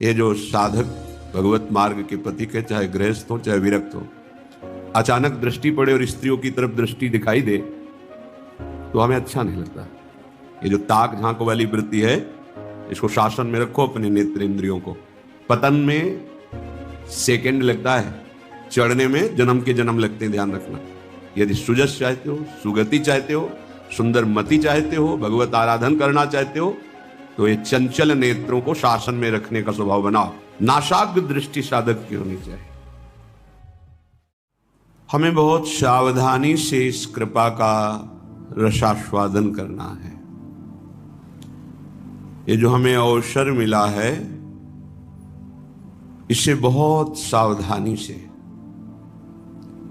ये जो साधक भगवत मार्ग के पथिक है, चाहे गृहस्थ हो चाहे विरक्त हो, अचानक दृष्टि पड़े और स्त्रियों की तरफ दृष्टि दिखाई दे तो हमें अच्छा नहीं लगता। ये जो ताक झांक वाली वृत्ति है, इसको शासन में रखो अपने नेत्र इंद्रियों को। पतन में सेकंड लगता है, चढ़ने में जन्म के जन्म लगते हैं, ध्यान रखना। यदि सुजस चाहते हो, सुगति चाहते हो, सुंदर मति चाहते हो, भगवत आराधन करना चाहते हो, तो ये चंचल नेत्रों को शासन में रखने का स्वभाव बनाओ। नाशाग्र दृष्टि साधक की होनी चाहिए। हमें बहुत सावधानी से इस कृपा का रसास्वादन करना है। ये जो हमें अवसर मिला है, इसे बहुत सावधानी से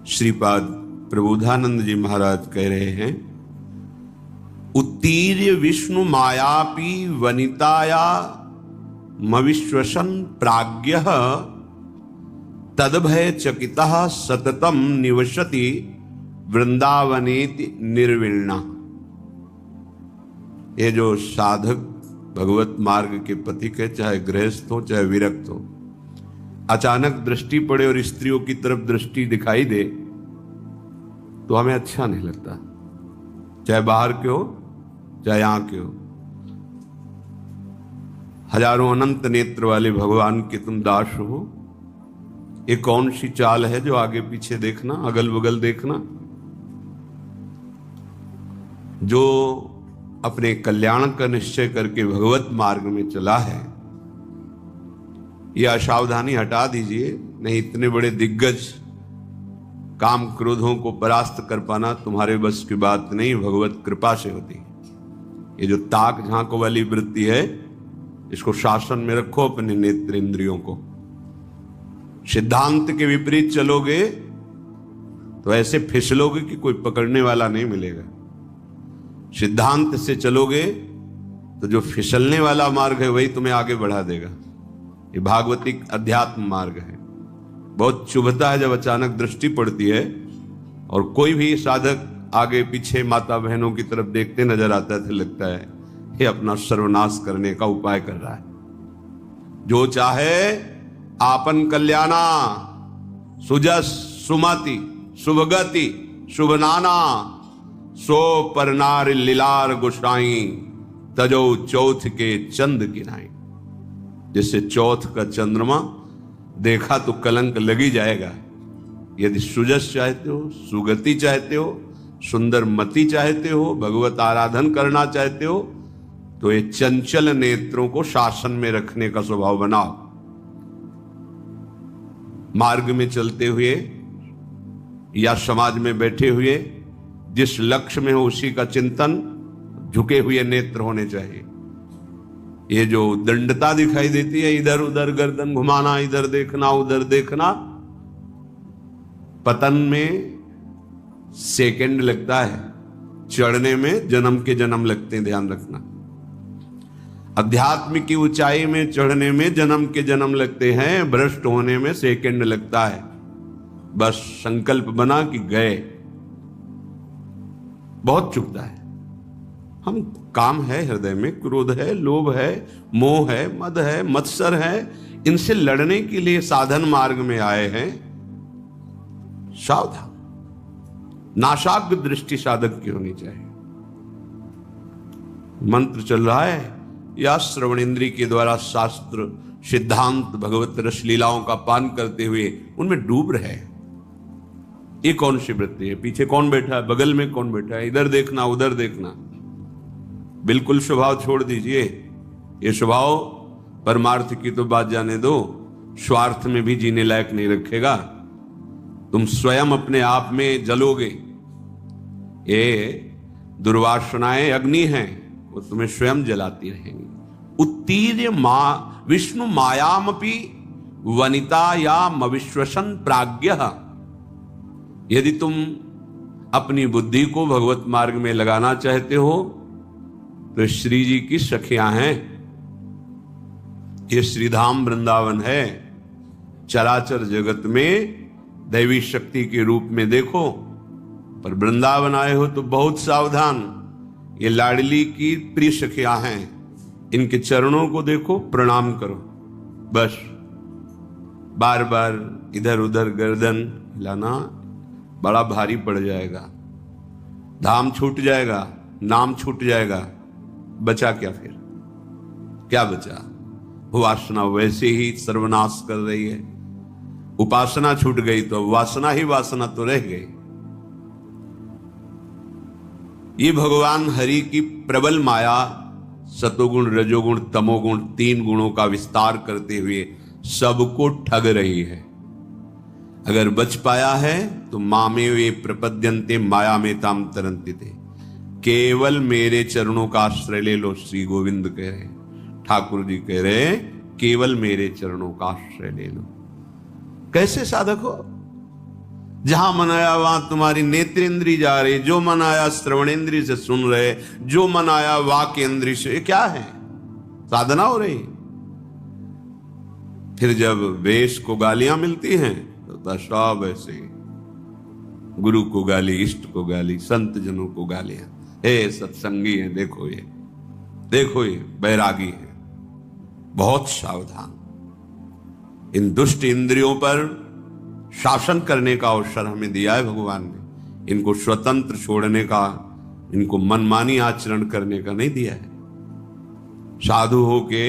श्रीपाद प्रबोधानंद जी महाराज कह रहे हैं, उत्तीर्य विष्णु मायापी वनिताया मविश्वसन प्राज्ञः तदभय चकितः सततम निवसति वृंदावनेति निर्विण्णा। ये जो साधक भगवत मार्ग के पथिक है, चाहे गृहस्थ हो चाहे विरक्त हो, अचानक दृष्टि पड़े और स्त्रियों की तरफ दृष्टि दिखाई दे तो हमें अच्छा नहीं लगता। चाहे बाहर के हो चाहे यहां के हो, हजारों अनंत नेत्र वाले भगवान के तुम दास हो। ये कौन सी चाल है जो आगे पीछे देखना, अगल बगल देखना? जो अपने कल्याण का निश्चय करके भगवत मार्ग में चला है, यह असावधानी हटा दीजिए। नहीं, इतने बड़े दिग्गज काम क्रोधों को परास्त कर पाना तुम्हारे बस की बात नहीं, भगवत कृपा से होती है। ये जो ताक झांक वाली वृत्ति है, इसको शासन में रखो अपने नेत्र इंद्रियों को। सिद्धांत के विपरीत चलोगे तो ऐसे फिसलोगे कि कोई पकड़ने वाला नहीं मिलेगा। सिद्धांत से चलोगे तो जो फिसलने वाला मार्ग है वही तुम्हें आगे बढ़ा देगा। ये भागवतिक अध्यात्म मार्ग है। बहुत चुभता है जब अचानक दृष्टि पड़ती है और कोई भी साधक आगे पीछे माता बहनों की तरफ देखते नजर आता है, तो लगता है ये अपना सर्वनाश करने का उपाय कर रहा है। जो चाहे आपन कल्याणा सुजस सुमति शुभगति शुभनाना सो परनार लीलार गुसाई तजो चौथ के चंद गिनाई। जिससे चौथ का चंद्रमा देखा तो कलंक लगी जाएगा। यदि सुजस चाहते हो, सुगति चाहते हो, सुंदर मति चाहते हो, भगवत आराधन करना चाहते हो, तो ये चंचल नेत्रों को शासन में रखने का स्वभाव बनाओ। मार्ग में चलते हुए या समाज में बैठे हुए जिस लक्ष्य में हो उसी का चिंतन, झुके हुए नेत्र होने चाहिए। ये जो दंडता दिखाई देती है, इधर उधर गर्दन घुमाना, इधर देखना उधर देखना, पतन में सेकंड लगता है, चढ़ने में जन्म के जन्म लगते हैं, ध्यान रखना। अध्यात्म की ऊंचाई में चढ़ने में जन्म के जन्म लगते हैं, भ्रष्ट होने में सेकंड लगता है। बस संकल्प बना कि गए। बहुत चुभता है। हम काम है, हृदय में क्रोध है, लोभ है, मोह है, मद है, मत्सर है, इनसे लड़ने के लिए साधन मार्ग में आए हैं। सावधान, नाशाग्र दृष्टि साधक की होनी चाहिए। मंत्र चल रहा है या श्रवण इंद्री के द्वारा शास्त्र सिद्धांत भगवत रस लीलाओं का पान करते हुए उनमें डूब रहे। ये कौन सी वृत्ति है? पीछे कौन बैठा है, बगल में कौन बैठा है, इधर देखना उधर देखना। बिल्कुल स्वभाव छोड़ दीजिए। ये स्वभाव परमार्थ की तो बात जाने दो, स्वार्थ में भी जीने लायक नहीं रखेगा। तुम स्वयं अपने आप में जलोगे। ये दुर्वासनाएं अग्नि हैं, वो तुम्हें स्वयं जलाती रहेंगी। उत्तीर्य विष्णु मायामपि वनितायाम अविश्वसन प्राज्ञः। यदि तुम अपनी बुद्धि को भगवत मार्ग में लगाना चाहते हो तो श्री जी की सखियां हैं। ये श्रीधाम वृंदावन है। चराचर जगत में दैवी शक्ति के रूप में देखो, पर वृंदावन आए हो तो बहुत सावधान। ये लाडली की प्रिय सखियां हैं, इनके चरणों को देखो, प्रणाम करो। बस बार बार इधर उधर गर्दन हिलाना बड़ा भारी पड़ जाएगा, धाम छूट जाएगा, नाम छूट जाएगा, बचा क्या फिर? क्या बचा? वासना वैसे ही सर्वनाश कर रही है। उपासना छूट गई तो वासना ही वासना तो रह गई। ये भगवान हरि की प्रबल माया सतोगुण, रजोगुण, तमोगुण, 3 गुणों का विस्तार करते हुए सबको ठग रही है। अगर बच पाया है तो मामे वे प्रपद्यन्ते माया में ताम तरंती थे। केवल मेरे चरणों का आश्रय ले लो, श्री गोविंद कह रहे, ठाकुर जी कह रहे, केवल मेरे चरणों का आश्रय ले लो। कैसे साधक हो? जहां मन आया वहां तुम्हारी नेत्रेंद्री जा रही, जो मन आया श्रवणेंद्री से सुन रहे, जो मन आया वाक इंद्री से। ये क्या है? साधना हो रही। फिर जब वेश को गालियां मिलती हैं तो सब ऐसे, गुरु को गाली, इष्ट को गाली, संत जनों को गालियां। हे सत्संगी है, देखो ये बैरागी है, बहुत सावधान। इन दुष्ट इंद्रियों पर शासन करने का अवसर हमें दिया है भगवान ने। इनको स्वतंत्र छोड़ने का, इनको मनमानी आचरण करने का नहीं दिया है। साधु होके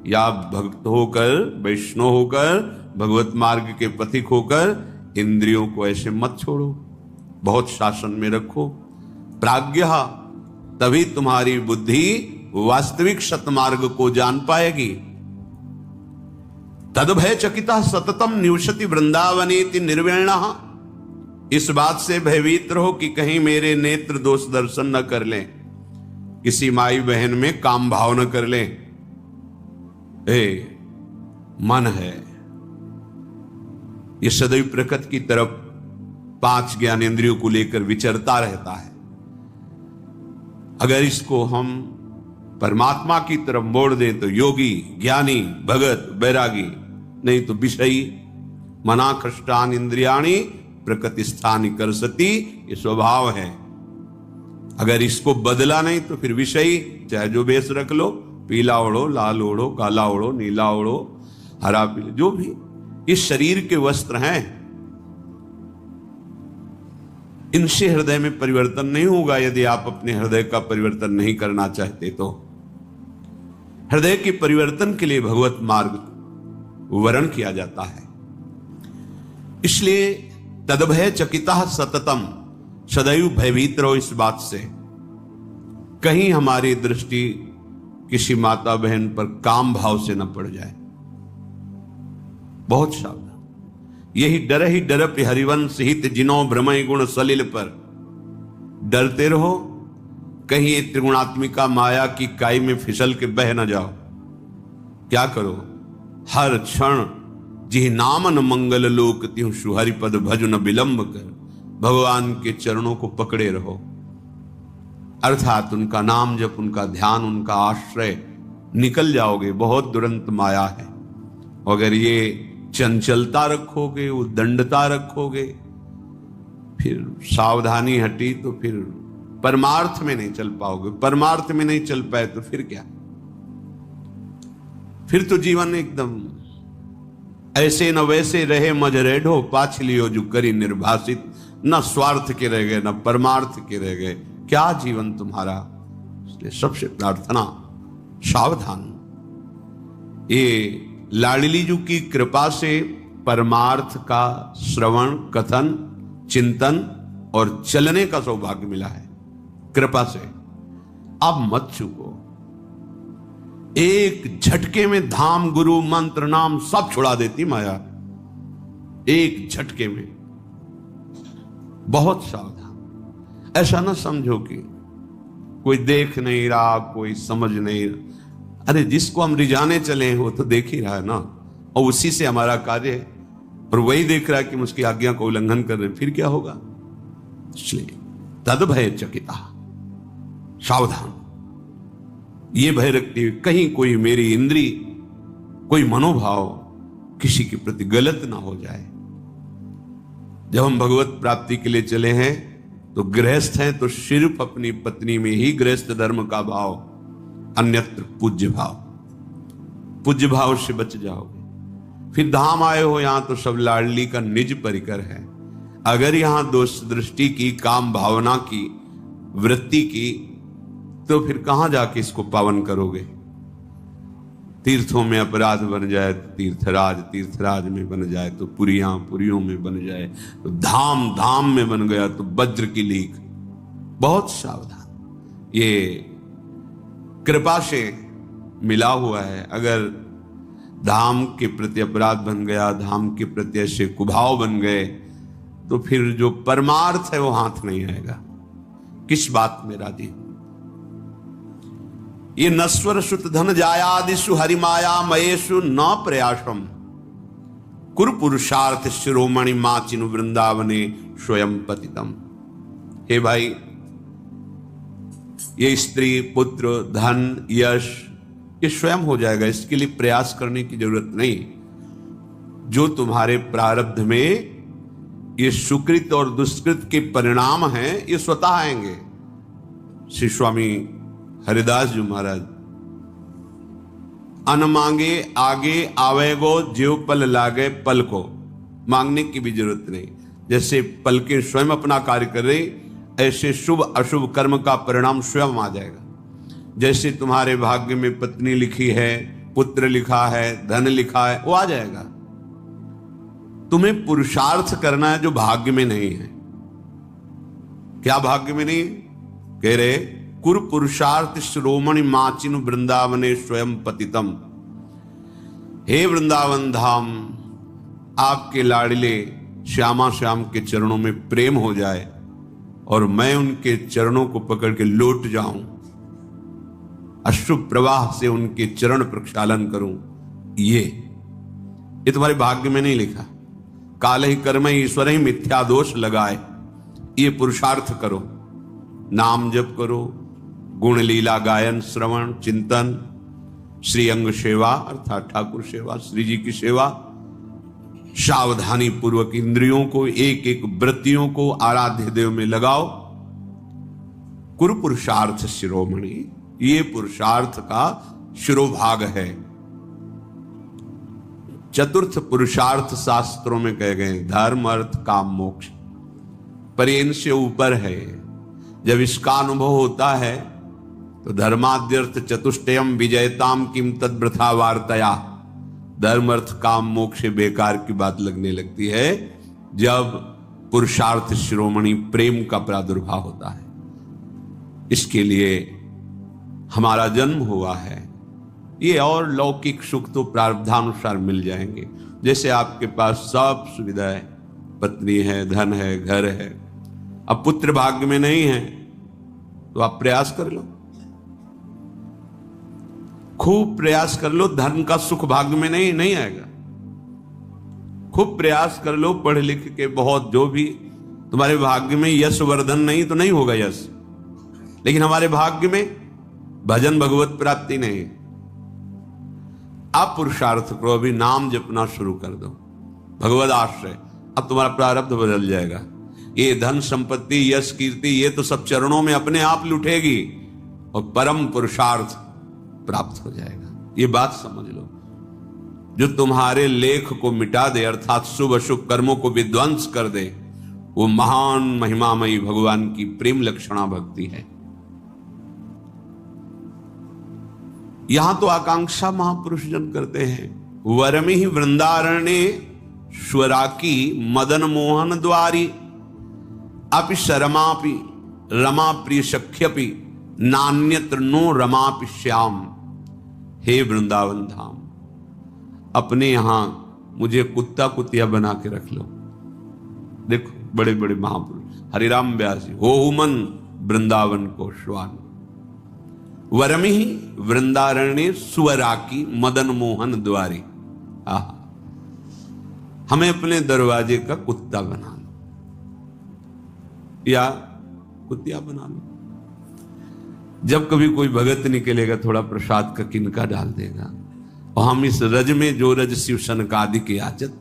या भक्त होकर, वैष्णव होकर, भगवत मार्ग के पथिक होकर इंद्रियों को ऐसे मत छोड़ो, बहुत शासन में रखो। प्राज्ञः, तभी तुम्हारी बुद्धि वास्तविक सतमार्ग को जान पाएगी। तद्भय चकिता सततम निवसति वृंदावनेति निर्वेणः। इस बात से भयभीत रहो कि कहीं मेरे नेत्र दोष दर्शन न कर लें, किसी माई बहन में काम भाव न कर लें। मन है ये सदैव प्रकृति की तरफ 5 ज्ञानेंद्रियों को लेकर विचरता रहता है। अगर इसको हम परमात्मा की तरफ मोड़ दें तो योगी, ज्ञानी, भगत, बैरागी, नहीं तो विषयी। मनाकृष्टान इंद्रियाणि प्रकृति स्थानि करसति, ये स्वभाव है। अगर इसको बदला नहीं तो फिर विषयी, चाहे जो बेस रख लो, पीला ओढ़ो, लाल ओढ़ो, काला ओढ़ो, नीला ओढ़ो, हरा पीला, जो भी इस शरीर के वस्त्र हैं, इनसे हृदय में परिवर्तन नहीं होगा। यदि आप अपने हृदय का परिवर्तन नहीं करना चाहते तो हृदय के परिवर्तन के लिए भगवत मार्ग वर्ण किया जाता है। इसलिए तद्भय चकिता सततम, सदैव भयभीत रहो इस बात से कहीं हमारी दृष्टि किसी माता बहन पर काम भाव से न पड़ जाए। बहुत सावधान। यही डर ही डरप हरिवंश हित जिनो भ्रमय गुण सलिल पर। डरते रहो कहीं त्रिगुणात्मिका माया की काई में फिसल के बह न जाओ। क्या करो? हर क्षण जी नामन मंगल लोक त्यों सुहरिपद भज न विलंब कर। भगवान के चरणों को पकड़े रहो, अर्थात उनका नाम जप, उनका ध्यान, उनका आश्रय, निकल जाओगे। बहुत दुरंत माया है। अगर ये चंचलता रखोगे, उद्दंडता रखोगे, फिर सावधानी हटी तो फिर परमार्थ में नहीं चल पाओगे। परमार्थ में नहीं चल पाए तो फिर क्या? फिर तो जीवन एकदम ऐसे न वैसे रहे मज रेढ़ो पाछलियो जो करी निर्भाषित। न स्वार्थ के रह गए, न परमार्थ के रह गए। क्या जीवन तुम्हारा? इसलिए सबसे प्रार्थना, सावधान। ये लाडली जी की कृपा से परमार्थ का श्रवण, कथन, चिंतन और चलने का सौभाग्य मिला है कृपा से। अब मत चूको। एक झटके में धाम, गुरु, मंत्र, नाम सब छुड़ा देती माया, एक झटके में। बहुत सावधान। ऐसा ना समझो कि कोई देख नहीं रहा, कोई समझ नहीं रहा। अरे जिसको हम रिझाने चले हैं वो तो देख ही रहा है ना, और उसी से हमारा कार्य है। और वही देख रहा है कि हम उसकी आज्ञा का उल्लंघन कर रहे, फिर क्या होगा? इसलिए तद्भय चकिता, सावधान। ये भय रखते हुए कहीं कोई मेरी इंद्री, कोई मनोभाव किसी के प्रति गलत ना हो जाए। जब हम भगवत प्राप्ति के लिए चले हैं तो गृहस्थ हैं तो सिर्फ अपनी पत्नी में ही गृहस्थ धर्म का भाव, अन्यत्र पूज्य भाव। पूज्य भाव से बच जाओगे। फिर धाम आए हो यहां तो सब लाडली का निज परिकर है। अगर यहां दोष दृष्टि की, काम भावना की, वृत्ति की, तो फिर कहां जाके इसको पावन करोगे। तीर्थों में अपराध बन जाए तो तीर्थराज, तीर्थराज में बन जाए तो पुरियां, पुरियों में बन जाए तो धाम, धाम में बन गया तो वज्र की लीक। बहुत सावधान, ये कृपा से मिला हुआ है। अगर धाम के प्रति अपराध बन गया, धाम के प्रति ऐसे कुभाव बन गए, तो फिर जो परमार्थ है वो हाथ नहीं आएगा। किस बात में राजी? ये नश्वर सुत धन जायादिषु हरिमाया मयेषु न प्रयासम कुरु पुरुषार्थ शिरोमणि माचिनु वृंदावने स्वयं पतितम। हे भाई, ये स्त्री, पुत्र, धन, यश, ये स्वयं हो जाएगा, इसके लिए प्रयास करने की जरूरत नहीं। जो तुम्हारे प्रारब्ध में ये सुकृत और दुष्कृत के परिणाम हैं, ये स्वतः आएंगे। श्री स्वामी हरिदास जी महाराज, अन मांगे आगे आवेगो ज्यो पल लागे पल को, मांगने की भी जरूरत नहीं। जैसे पल के स्वयं अपना कार्य कर रहे, ऐसे शुभ अशुभ कर्म का परिणाम स्वयं आ जाएगा। जैसे तुम्हारे भाग्य में पत्नी लिखी है, पुत्र लिखा है, धन लिखा है, वो आ जाएगा। तुम्हें पुरुषार्थ करना है जो भाग्य में नहीं है। क्या भाग्य में नहीं? कह रहे कुरु पुरुषार्थ श्रोमणि माचिनु वृंदावने स्वयं पतितम। हे वृंदावन धाम, आपके लाडले श्यामा श्याम के चरणों में प्रेम हो जाए और मैं उनके चरणों को पकड़ के लौट जाऊं, अश्रु प्रवाह से उनके चरण प्रक्षालन करूं, ये तुम्हारे भाग्य में नहीं लिखा। काल ही कर्म ईश्वर ही मिथ्या दोष लगाए, ये पुरुषार्थ करो। नाम जप करो, गुण लीला गायन, श्रवण, चिंतन, श्री अंग सेवा अर्थात ठाकुर सेवा, श्री जी की सेवा, सावधानी पूर्वक इंद्रियों को, एक एक वृत्तियों को आराध्य देव में लगाओ। कुरु पुरुषार्थ शिरोमणि, ये पुरुषार्थ का शिरोभाग है। चतुर्थ पुरुषार्थ शास्त्रों में कहे गए धर्म, अर्थ, काम, मोक्ष, पर ये इनसे ऊपर है। जब इसका अनुभव होता है तो धर्माद्यर्थ चतुष्टयम विजयताम किम तद्वृथा वार्तया, धर्म, अर्थ, काम, मोक्ष बेकार की बात लगने लगती है जब पुरुषार्थ शिरोमणि प्रेम का प्रादुर्भाव होता है। इसके लिए हमारा जन्म हुआ है। ये और लौकिक सुख तो प्रारब्धानुसार मिल जाएंगे। जैसे आपके पास सब सुविधाएं, पत्नी है, धन है, घर है, अब पुत्र भाग्य में नहीं है तो आप प्रयास कर लो, खूब प्रयास कर लो। धन का सुख भाग्य में नहीं आएगा। खूब प्रयास कर लो, पढ़ लिख के बहुत, जो भी तुम्हारे भाग्य में यश वर्धन नहीं तो नहीं होगा यश, लेकिन हमारे भाग्य में भजन भगवत प्राप्ति नहीं। आप पुरुषार्थ करो, अभी नाम जपना शुरू कर दो, भगवत आश्रय, अब तुम्हारा प्रारब्ध बदल जाएगा। ये धन संपत्ति, यश, कीर्ति, ये तो सब चरणों में अपने आप लुटेगी और परम पुरुषार्थ प्राप्त हो जाएगा। ये बात समझ लो। जो तुम्हारे लेख को मिटा दे, अर्थात शुभ अशुभ कर्मों को विध्वंस कर दे, वो महान महिमामयी भगवान की प्रेम लक्षणा भक्ति है। यहां तो आकांक्षा महापुरुष जन करते हैं, वरमि ही वृंदारण्ये स्वराकी मदन मोहन द्वारी अपि शरमापि रमा प्रिय सख्यपि नान्यत्र नो रमापि श्याम। हे वृंदावन धाम, अपने यहां मुझे कुत्ता कुतिया बना के रख लो। देखो बड़े बड़े महापुरुष, हरिराम व्यास जी, हो मन वृंदावन को श्वान, वरमि ही वृंदारण्य सुवराकी मदन मोहन द्वारी। हमें अपने दरवाजे का कुत्ता बना लो या कुतिया बना लो। जब कभी कोई भगत निकलेगा, थोड़ा प्रसाद का किनका डाल देगा, और हम इस रज में, जो रज शिव सनकादि के याचत,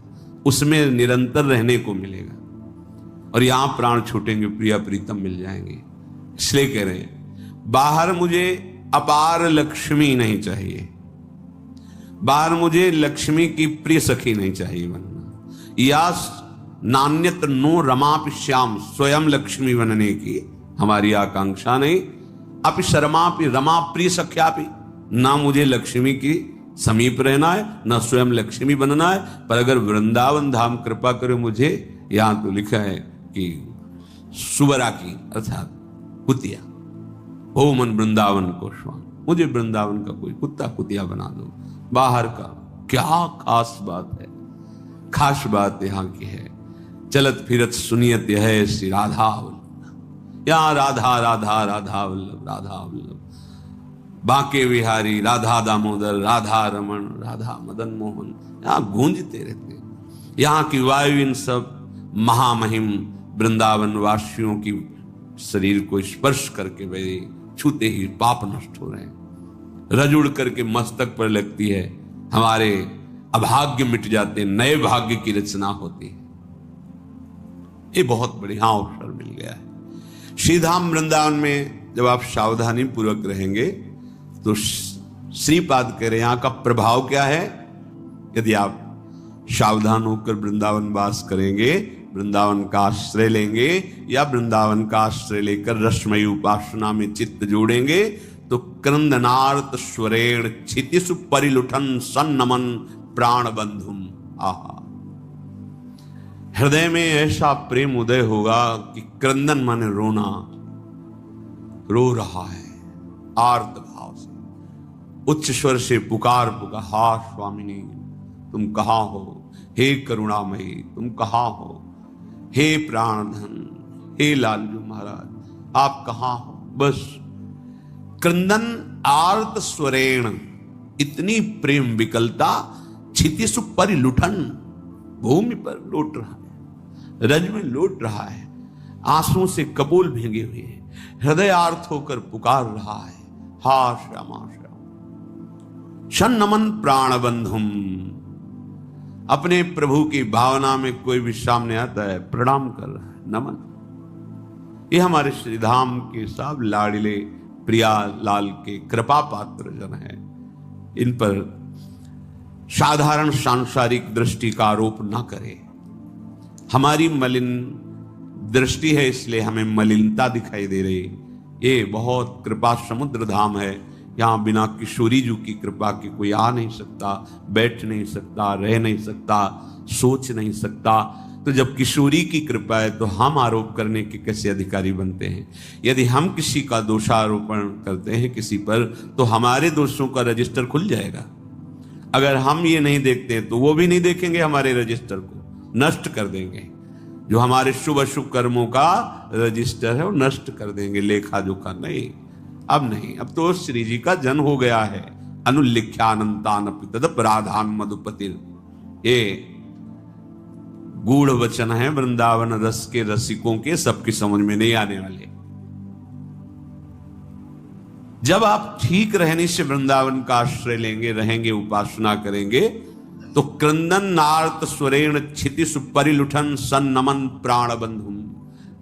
उसमें निरंतर रहने को मिलेगा और यहां प्राण छूटेंगे, प्रिया प्रीतम मिल जाएंगे। इसलिए कह रहे हैं, बाहर मुझे अपार लक्ष्मी नहीं चाहिए, बाहर मुझे लक्ष्मी की प्रिय सखी नहीं चाहिए बनना, या नान्यत नो रमापि श्याम, स्वयं लक्ष्मी बनने की हमारी आकांक्षा नहीं। अपि शर्मापि रमा प्रिय सख्यापि, ना मुझे लक्ष्मी की समीप रहना है, ना स्वयं लक्ष्मी बनना है। पर अगर वृंदावन धाम कृपा करे मुझे, यहां तो लिखा है कि सुबरा की अर्थात कुतिया, ओ मन वृंदावन को श्वान, मुझे वृंदावन का कोई कुत्ता कुतिया बना दो। बाहर का क्या खास बात है, खास बात यहां की है, चलत फिरत सुनियत है श्री राधा वल्लभ। यहां राधा राधा राधा वल्लभ, राधा वल्लभ, बांके बिहारी, राधा दामोदर, राधा रमन, राधा मदन मोहन, यहां गूंजते रहते हैं। यहां की वायु इन सब महामहिम वृंदावन वासियों की शरीर को स्पर्श करके वे छूते ही पाप नष्ट हो रहे हैं। रजुड़ करके मस्तक पर लगती है, हमारे अभाग्य मिट जाते, नए भाग्य की रचना होती है। ये बहुत बढ़िया अवसर मिल गया है। श्रीधाम वृंदावन में जब आप सावधानी पूर्वक रहेंगे तो श्रीपाद कह रहे यहाँ का प्रभाव क्या है। यदि आप सावधान होकर वृंदावन वास करेंगे, वृंदावन का आश्रय लेंगे, या वृंदावन का आश्रय लेकर रसमयी उपासना में चित्त जोड़ेंगे, तो क्रंदनार्त स्वरेण क्षितिसु परिलुठन सन्नमन प्राण बंधुम। आहा, हृदय में ऐसा प्रेम उदय होगा कि क्रंदन माने रोना, रो रहा है आर्त भाव से, उच्च स्वर से पुकार पुकार, हा स्वामिनी तुम कहाँ हो, हे करुणामयी तुम कहाँ हो, हे प्राणधन, हे लालजू महाराज आप कहाँ हो। बस क्रंदन आर्त स्वरेण, इतनी प्रेम विकलता, क्षितिसु परिलुठन, भूमि पर लौट रहा है, रज में लौट रहा है, आंसुओं से कपोल भीगे हुए हैं, हृदय आर्त होकर पुकार रहा है, हा श्यामा श्याम। शन्नमन प्राण बंधुम, अपने प्रभु की भावना में कोई भी सामने आता है प्रणाम कर रहा है, नमन। ये हमारे श्रीधाम के सब लाडिले प्रिया लाल के कृपा पात्र जन है। इन पर साधारण सांसारिक दृष्टि का आरोप न करें। हमारी मलिन दृष्टि है इसलिए हमें मलिनता दिखाई दे रही। ये बहुत कृपा समुद्र धाम है, यहां बिना किशोरी जी की कृपा के कोई आ नहीं सकता, बैठ नहीं सकता, रह नहीं सकता, सोच नहीं सकता। तो जब किशोरी की कृपा है तो हम आरोप करने के कैसे अधिकारी बनते हैं। यदि हम किसी का दोषारोपण करते हैं किसी पर, तो हमारे दोषों का रजिस्टर खुल जाएगा। अगर हम ये नहीं देखते तो वो भी नहीं देखेंगे, हमारे रजिस्टर को नष्ट कर देंगे। जो हमारे शुभ अशुभ कर्मों का रजिस्टर है वो नष्ट कर देंगे, लेखा जोखा नहीं। अब नहीं, अब तो श्री जी का जन्म हो गया है। अनुलिख्यानंतान तदपराधान मधुपतिर, ये गूढ़ वचन है वृंदावन रस के रसिकों के, सबकी समझ में नहीं आने वाले। जब आप ठीक रहने से वृंदावन का आश्रय लेंगे, रहेंगे, उपासना करेंगे, तो क्रंदन नार्त स्वरेण क्षितिसु परिलुठन सन्नमन प्राण बंधुम,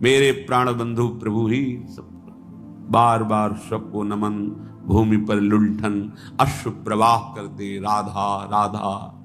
मेरे प्राण बंधु प्रभु ही सब बार बार सबको नमन, भूमि पर लुंठन अश्रु प्रवाह करते राधा राधा।